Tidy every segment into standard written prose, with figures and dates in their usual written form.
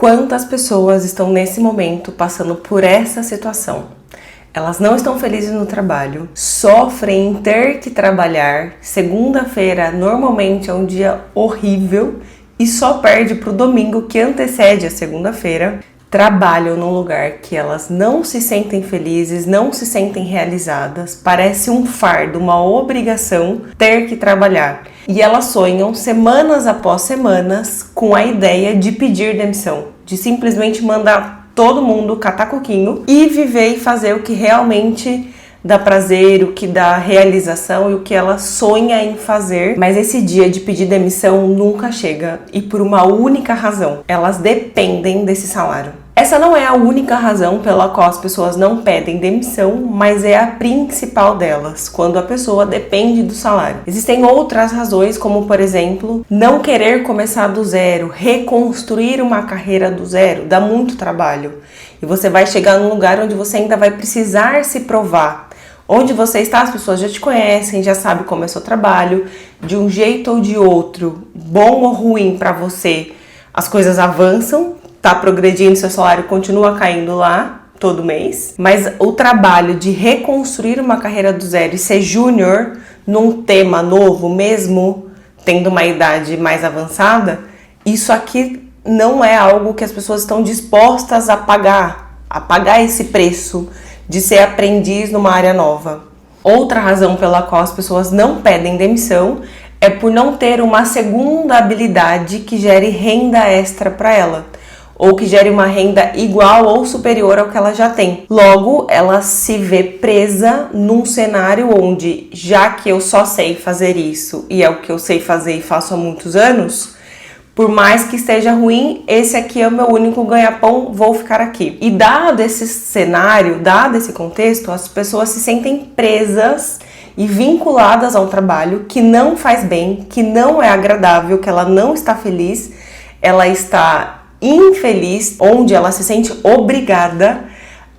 Quantas pessoas estão nesse momento passando por essa situação? Elas não estão felizes no trabalho, sofrem em ter que trabalhar. Segunda-feira normalmente é um dia horrível e só perde para o domingo que antecede a segunda-feira. Trabalham num lugar que elas não se sentem felizes, não se sentem realizadas. Parece um fardo, uma obrigação ter que trabalhar. E elas sonham semanas após semanas com a ideia de pedir demissão, de simplesmente mandar todo mundo catar coquinho e viver e fazer o que realmente dá prazer, o que dá realização e o que ela sonha em fazer. Mas esse dia de pedir demissão nunca chega, e por uma única razão: elas dependem desse salário. Essa não é a única razão pela qual as pessoas não pedem demissão, mas é a principal delas, quando a pessoa depende do salário. Existem outras razões, como por exemplo, não querer começar do zero, reconstruir uma carreira do zero, dá muito trabalho. E você vai chegar num lugar onde você ainda vai precisar se provar. Onde você está, as pessoas já te conhecem, já sabem como é o seu trabalho, de um jeito ou de outro, bom ou ruim para você, as coisas avançam, tá progredindo, seu salário continua caindo lá todo mês, mas o trabalho de reconstruir uma carreira do zero e ser júnior num tema novo, mesmo tendo uma idade mais avançada, isso aqui não é algo que as pessoas estão dispostas a pagar esse preço de ser aprendiz numa área nova. Outra razão pela qual as pessoas não pedem demissão é por não ter uma segunda habilidade que gere renda extra para ela, ou que gere uma renda igual ou superior ao que ela já tem. Logo, ela se vê presa num cenário onde, já que eu só sei fazer isso e é o que eu sei fazer e faço há muitos anos, por mais que esteja ruim, esse aqui é o meu único ganha-pão, vou ficar aqui. E dado esse cenário, dado esse contexto, as pessoas se sentem presas e vinculadas a um trabalho que não faz bem, que não é agradável, que ela não está feliz, ela está infeliz, onde ela se sente obrigada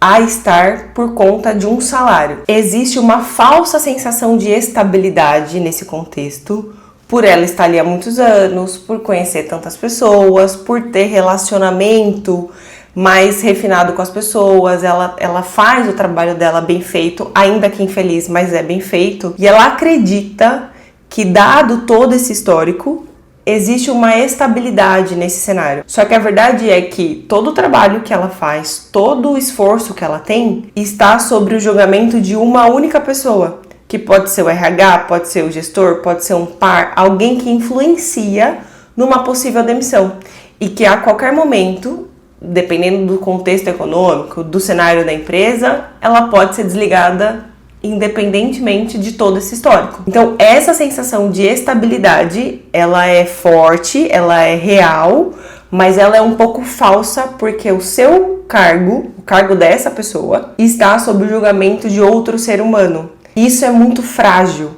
a estar por conta de um salário. Existe uma falsa sensação de estabilidade nesse contexto, por ela estar ali há muitos anos, por conhecer tantas pessoas, por ter relacionamento mais refinado com as pessoas, ela faz o trabalho dela bem feito, ainda que infeliz, mas é bem feito, e ela acredita que, dado todo esse histórico, existe uma estabilidade nesse cenário. Só que a verdade é que todo o trabalho que ela faz, todo o esforço que ela tem, está sobre o julgamento de uma única pessoa, que pode ser o RH, pode ser o gestor, pode ser um par, alguém que influencia numa possível demissão. E que a qualquer momento, dependendo do contexto econômico, do cenário da empresa, ela pode ser desligada independentemente de todo esse histórico. Então, essa sensação de estabilidade, ela é forte, ela é real, mas ela é um pouco falsa, porque o seu cargo, o cargo dessa pessoa, está sob o julgamento de outro ser humano. Isso é muito frágil.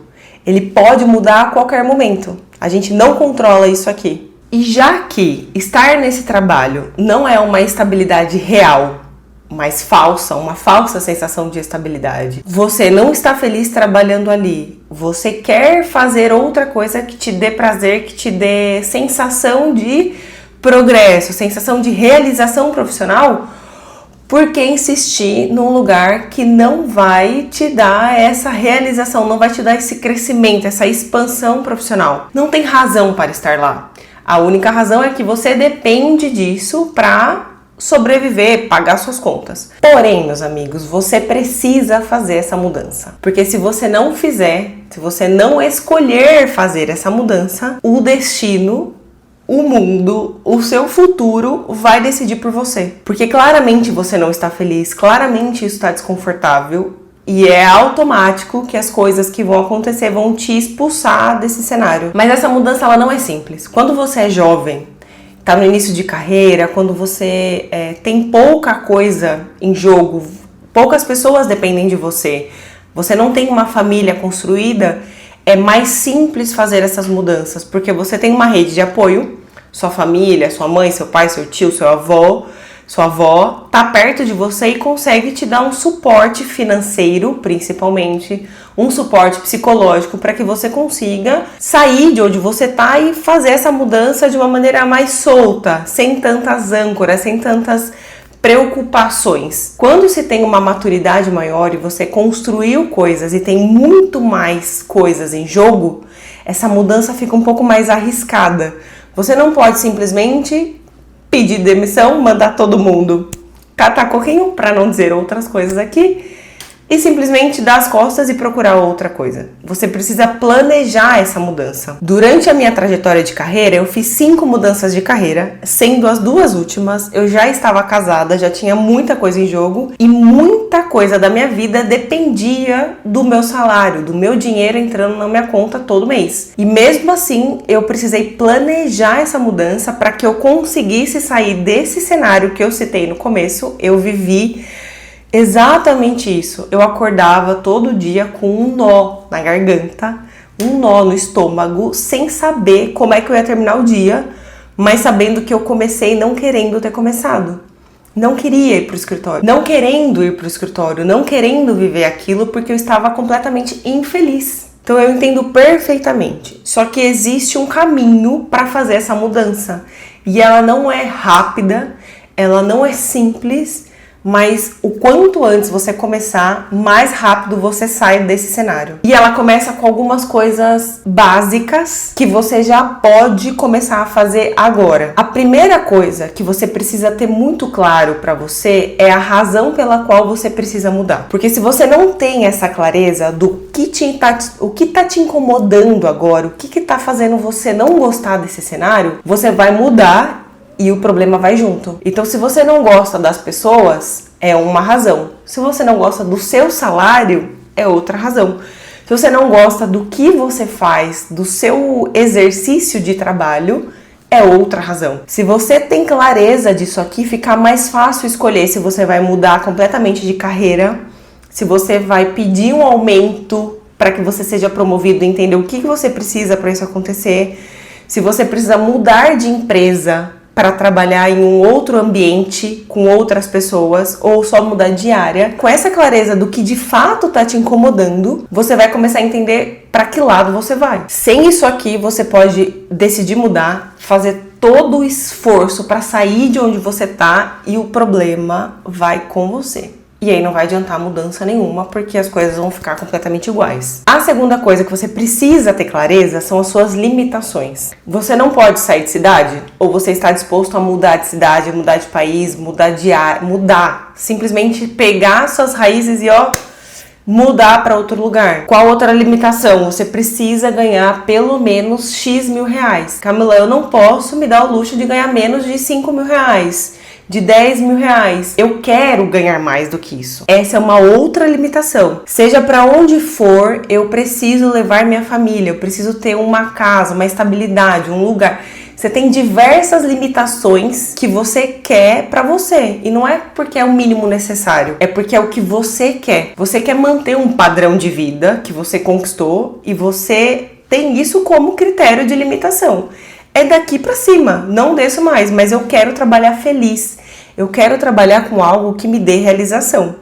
Ele pode mudar a qualquer momento. A gente não controla isso aqui. E já que estar nesse trabalho não é uma estabilidade real, mas falsa, uma falsa sensação de estabilidade, você não está feliz trabalhando ali, você quer fazer outra coisa que te dê prazer, que te dê sensação de progresso, sensação de realização profissional, por que insistir num lugar que não vai te dar essa realização, não vai te dar esse crescimento, essa expansão profissional? Não tem razão para estar lá. A única razão é que você depende disso para sobreviver, pagar suas contas. Porém, meus amigos, você precisa fazer essa mudança. Porque se você não fizer, se você não escolher fazer essa mudança, o destino, o mundo, o seu futuro vai decidir por você. Porque claramente você não está feliz, claramente isso está desconfortável e é automático que as coisas que vão acontecer vão te expulsar desse cenário. Mas essa mudança, ela não é simples. Quando você é jovem, tá no início de carreira, quando você tem pouca coisa em jogo, poucas pessoas dependem de você, você não tem uma família construída, é mais simples fazer essas mudanças, porque você tem uma rede de apoio, sua família, sua mãe, seu pai, seu tio, seu avô, Sua avó tá perto de você e consegue te dar um suporte financeiro, principalmente, um suporte psicológico para que você consiga sair de onde você tá e fazer essa mudança de uma maneira mais solta, sem tantas âncoras, sem tantas preocupações. Quando se tem uma maturidade maior e você construiu coisas e tem muito mais coisas em jogo, essa mudança fica um pouco mais arriscada. Você não pode simplesmente pedir demissão, mandar todo mundo catar coquinho, para não dizer outras coisas aqui, e simplesmente dar as costas e procurar outra coisa. Você precisa planejar essa mudança. Durante a minha trajetória de carreira, eu fiz 5 mudanças de carreira, sendo as 2 últimas, eu já estava casada, já tinha muita coisa em jogo e muita coisa da minha vida dependia do meu salário, do meu dinheiro entrando na minha conta todo mês. E mesmo assim, eu precisei planejar essa mudança para que eu conseguisse sair desse cenário que eu citei no começo. Eu vivi exatamente isso. Eu acordava todo dia com um nó na garganta, um nó no estômago, sem saber como é que eu ia terminar o dia, mas sabendo que eu comecei não querendo ter começado. Não queria ir pro escritório, não querendo ir pro escritório, não querendo viver aquilo porque eu estava completamente infeliz. Então eu entendo perfeitamente. Só que existe um caminho para fazer essa mudança. E ela não é rápida, ela não é simples, mas o quanto antes você começar, mais rápido você sai desse cenário. E ela começa com algumas coisas básicas que você já pode começar a fazer agora. A primeira coisa que você precisa ter muito claro para você é a razão pela qual você precisa mudar. Porque se você não tem essa clareza do o que tá te incomodando agora, o que tá fazendo você não gostar desse cenário, você vai mudar e o problema vai junto. Então, se você não gosta das pessoas, é uma razão. Se você não gosta do seu salário, é outra razão. Se você não gosta do que você faz, do seu exercício de trabalho, é outra razão. Se você tem clareza disso aqui, fica mais fácil escolher se você vai mudar completamente de carreira, se você vai pedir um aumento para que você seja promovido, entender o que você precisa para isso acontecer, se você precisa mudar de empresa para trabalhar em um outro ambiente, com outras pessoas, ou só mudar de área. Com essa clareza do que de fato tá te incomodando, você vai começar a entender para que lado você vai. Sem isso aqui, você pode decidir mudar, fazer todo o esforço para sair de onde você tá e o problema vai com você. E aí não vai adiantar mudança nenhuma, porque as coisas vão ficar completamente iguais. A segunda coisa que você precisa ter clareza são as suas limitações. Você não pode sair de cidade? Ou você está disposto a mudar de cidade, mudar de país, mudar de área, mudar. Simplesmente pegar suas raízes e mudar para outro lugar. Qual outra limitação? Você precisa ganhar pelo menos X mil reais. Camila, eu não posso me dar o luxo de ganhar menos de 5 mil reais. De 10 mil reais. Eu quero ganhar mais do que isso. Essa é uma outra limitação. Seja para onde for, eu preciso levar minha família, eu preciso ter uma casa, uma estabilidade, um lugar. Você tem diversas limitações que você quer para você. E não é porque é o mínimo necessário, é porque é o que você quer. Você quer manter um padrão de vida que você conquistou e você tem isso como critério de limitação. É daqui pra cima, não desço mais, mas eu quero trabalhar feliz. Eu quero trabalhar com algo que me dê realização.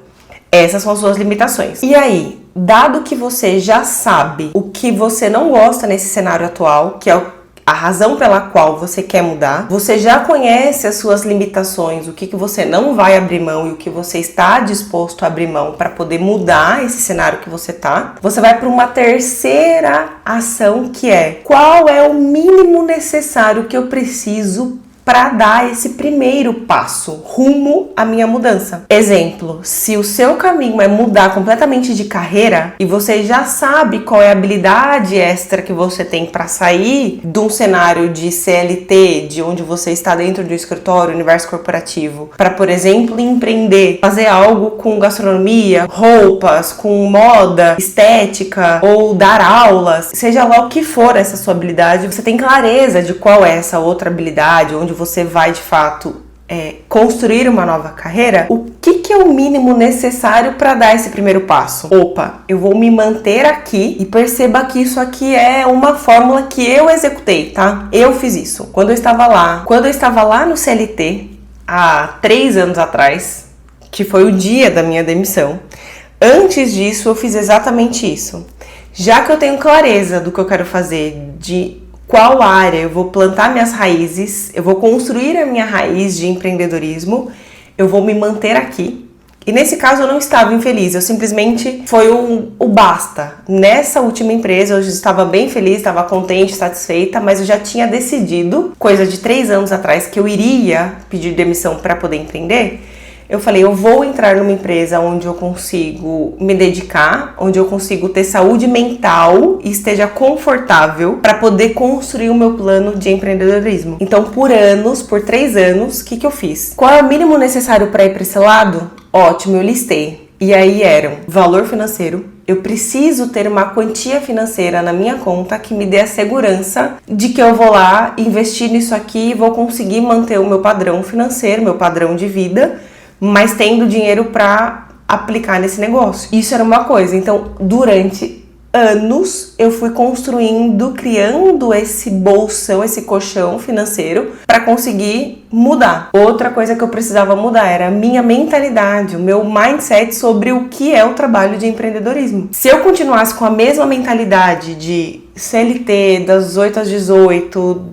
Essas são as suas limitações. E aí, dado que você já sabe o que você não gosta nesse cenário atual, que é a razão pela qual você quer mudar, você já conhece as suas limitações, o que você não vai abrir mão e o que você está disposto a abrir mão para poder mudar esse cenário que você tá, você vai para uma terceira ação, que é: qual é o mínimo necessário que eu preciso para dar esse primeiro passo rumo à minha mudança? Exemplo, se o seu caminho é mudar completamente de carreira e você já sabe qual é a habilidade extra que você tem para sair de um cenário de CLT, de onde você está dentro do escritório, universo corporativo, para, por exemplo, empreender, fazer algo com gastronomia, roupas, com moda, estética, ou dar aulas, seja lá o que for essa sua habilidade, você tem clareza de qual é essa outra habilidade, onde você vai de fato construir uma nova carreira, o que é o mínimo necessário para dar esse primeiro passo? Opa, eu vou me manter aqui e perceba que isso aqui é uma fórmula que eu executei, tá? Eu fiz isso. Quando eu estava lá no CLT, há 3 anos atrás, que foi o dia da minha demissão. Antes disso, eu fiz exatamente isso. Já que eu tenho clareza do que eu quero fazer, de qual área eu vou plantar minhas raízes, eu vou construir a minha raiz de empreendedorismo, eu vou me manter aqui. E nesse caso eu não estava infeliz, eu simplesmente foi o basta. Nessa última empresa eu estava bem feliz, estava contente, satisfeita, mas eu já tinha decidido, coisa de 3 anos atrás, que eu iria pedir demissão para poder empreender. Eu falei, eu vou entrar numa empresa onde eu consigo me dedicar, onde eu consigo ter saúde mental e esteja confortável para poder construir o meu plano de empreendedorismo. Então, por 3 anos, o que eu fiz? Qual é o mínimo necessário para ir para esse lado? Ótimo, eu listei. E aí eram valor financeiro. Eu preciso ter uma quantia financeira na minha conta que me dê a segurança de que eu vou lá investir nisso aqui e vou conseguir manter o meu padrão financeiro, meu padrão de vida, mas tendo dinheiro para aplicar nesse negócio. Isso era uma coisa. Então, durante anos, eu fui construindo, criando esse bolsão, esse colchão financeiro para conseguir mudar. Outra coisa que eu precisava mudar era a minha mentalidade, o meu mindset sobre o que é o trabalho de empreendedorismo. Se eu continuasse com a mesma mentalidade de CLT, das 8 às 18,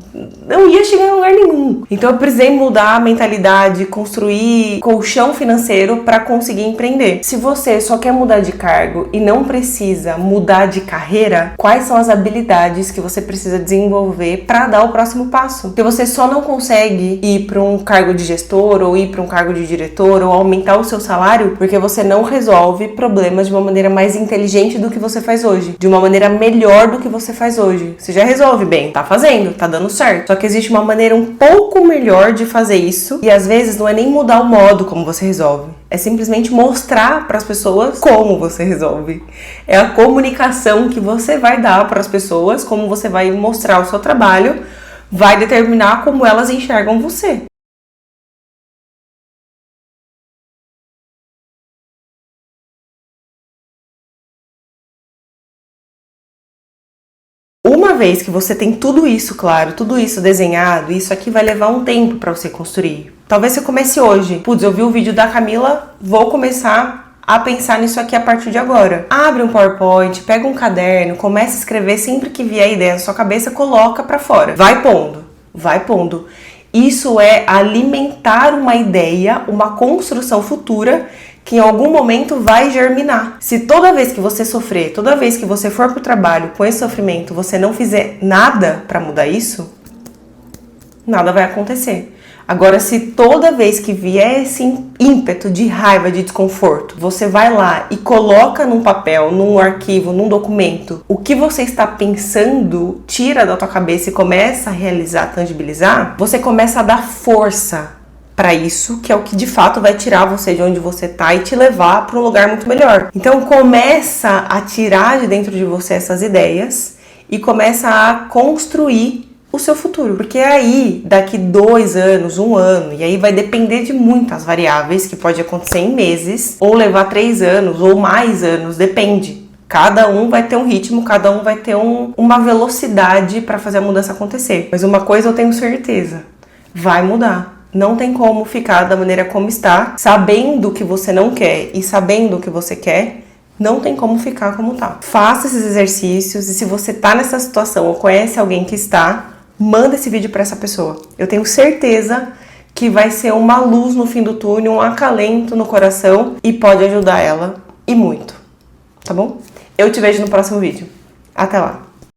não ia chegar em lugar nenhum. Então eu precisei mudar a mentalidade, construir colchão financeiro para conseguir empreender. Se você só quer mudar de cargo e não precisa mudar de carreira, quais são as habilidades que você precisa desenvolver para dar o próximo passo? Porque você só não consegue ir para um cargo de gestor ou ir para um cargo de diretor ou aumentar o seu salário porque você não resolve problemas de uma maneira mais inteligente do que você faz hoje, de uma maneira melhor do que você faz hoje. Você já resolve bem, tá fazendo, tá dando certo. Só que existe uma maneira um pouco melhor de fazer isso e às vezes não é nem mudar o modo como você resolve. É simplesmente mostrar para as pessoas como você resolve. É a comunicação que você vai dar para as pessoas, como você vai mostrar o seu trabalho, vai determinar como elas enxergam você. Uma vez que você tem tudo isso claro, tudo isso desenhado, isso aqui vai levar um tempo para você construir. Talvez você comece hoje. Putz, eu vi o vídeo da Camila, vou começar a pensar nisso aqui a partir de agora. Abre um PowerPoint, pega um caderno, começa a escrever sempre que vier a ideia na sua cabeça, coloca para fora. Vai pondo, vai pondo. Isso é alimentar uma ideia, uma construção futura que em algum momento vai germinar. Se toda vez que você sofrer, toda vez que você for pro trabalho com esse sofrimento, você não fizer nada para mudar isso, nada vai acontecer. Agora, se toda vez que vier esse ímpeto de raiva, de desconforto, você vai lá e coloca num papel, num arquivo, num documento, o que você está pensando, tira da tua cabeça e começa a realizar, tangibilizar, você começa a dar força para isso, que é o que de fato vai tirar você de onde você tá e te levar para um lugar muito melhor. Então começa a tirar de dentro de você essas ideias e começa a construir o seu futuro. Porque aí, daqui 2 anos, 1 ano, e aí vai depender de muitas variáveis, que pode acontecer em meses, ou levar 3 anos, ou mais anos, depende. Cada um vai ter um ritmo, cada um vai ter uma velocidade para fazer a mudança acontecer. Mas uma coisa eu tenho certeza, vai mudar. Não tem como ficar da maneira como está, sabendo o que você não quer e sabendo o que você quer, não tem como ficar como tá. Faça esses exercícios e se você tá nessa situação ou conhece alguém que está, manda esse vídeo para essa pessoa. Eu tenho certeza que vai ser uma luz no fim do túnel, um acalento no coração e pode ajudar ela e muito, tá bom? Eu te vejo no próximo vídeo. Até lá!